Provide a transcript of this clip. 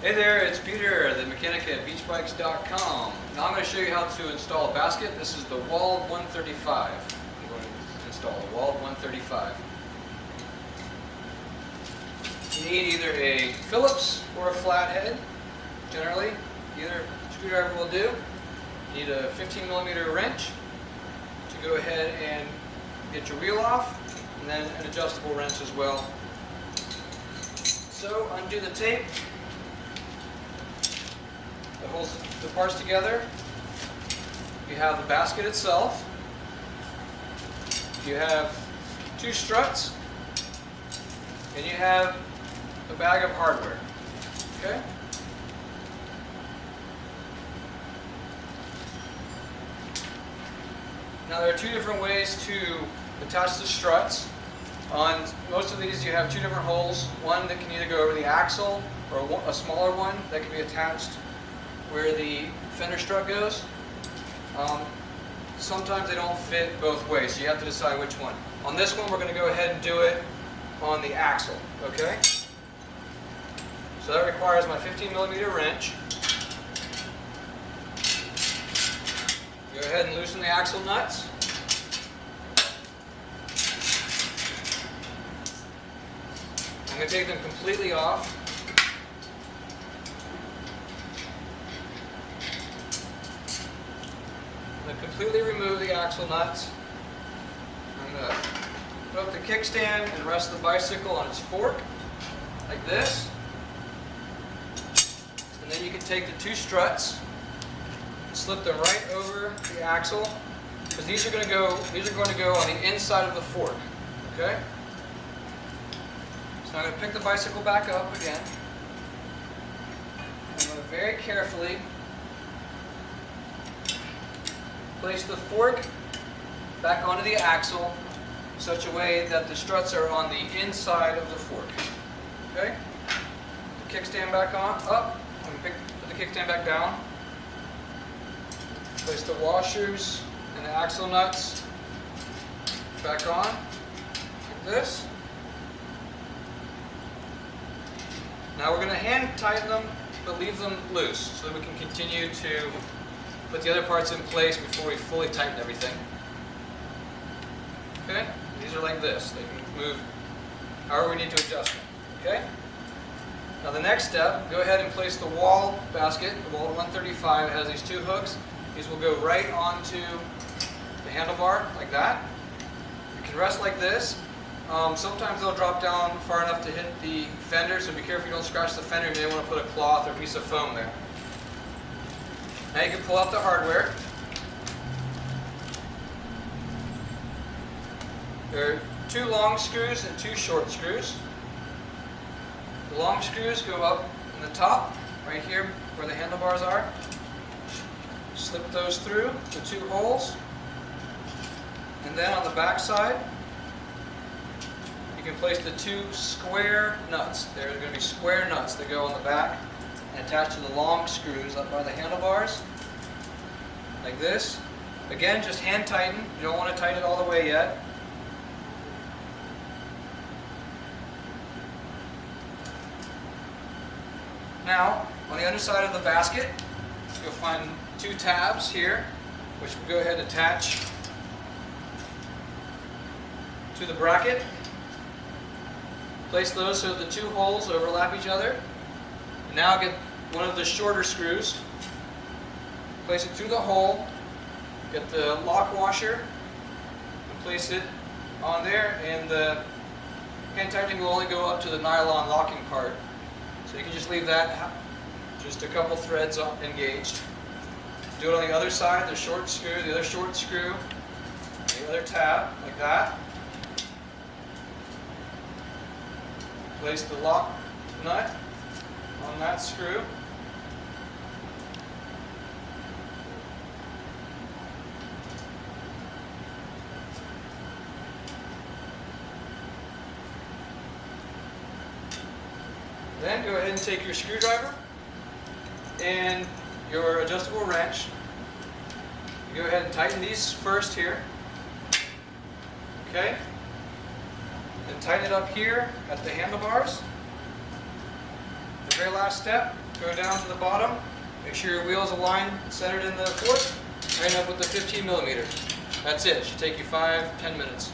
Hey there, it's Peter, the mechanic at Beachbikes.com. Now I'm going to show you how to install a basket. This is the Wald 135. I'm going to install the Wald 135. You need either a Phillips or a flathead. Generally, either screwdriver will do. You need a 15mm wrench to go ahead and get your wheel off, and then an adjustable wrench as well. So undo the tape that holds the parts together. You have the basket itself. You have two struts, and you have a bag of hardware. Okay? Now there are two different ways to attach the struts. On most of these you have two different holes. One that can either go over the axle, or a smaller one that can be attached where the fender strut goes. Sometimes they don't fit both ways, so you have to decide which one. On this one we're going to go ahead and do it on the axle. Okay? So that requires my 15mm wrench. Go ahead and loosen the axle nuts. I'm going to take them completely off. I'm going to completely remove the axle nuts. I'm going to put up the kickstand and rest the bicycle on its fork, like this. And then you can take the two struts, slip them right over the axle, because these are going to go on the inside of the fork. Okay? So I'm going to pick the bicycle back up again. I'm going to very carefully place the fork back onto the axle in such a way that the struts are on the inside of the fork. Okay? The kickstand back on, up. I'm going to put the kickstand back down. Place the washers and the axle nuts back on, like this. Now we're going to hand tighten them, but leave them loose so that we can continue to put the other parts in place before we fully tighten everything. Okay? These are like this. They can move however we need to adjust them. Okay? Now the next step, go ahead and place the Wald basket, the Wald 135. It has these two hooks. These will go right onto the handlebar, like that. You can rest like this. Sometimes they'll drop down far enough to hit the fender, so be careful you don't scratch the fender. You may want to put a cloth or a piece of foam there. Now you can pull out the hardware. There are two long screws and two short screws. The long screws go up in the top, right here where the handlebars are. Slip those through the two holes, and then on the back side you can place the two square nuts. There are going to be square nuts that go on the back and attach to the long screws up by the handlebars, like this. Again, just hand tighten. You don't want to tighten it all the way yet. Now, on the underside of the basket, you'll find two tabs here, which we'll go ahead and attach to the bracket. Place those so the two holes overlap each other. And now get one of the shorter screws, place it through the hole, get the lock washer, and place it on there, and the hand tightening will only go up to the nylon locking part. So you can just leave that just a couple threads engaged. Do it on the other side, the short screw, the other short screw, the other tab, like that. Place the lock nut on that screw. Then go ahead and take your screwdriver and your adjustable wrench. You go ahead and tighten these first here. Okay? Then tighten it up here at the handlebars. The very last step, go down to the bottom, make sure your wheels align, centered in the fork, line up with the 15 millimeter. That's it. It should take you 5-10 minutes.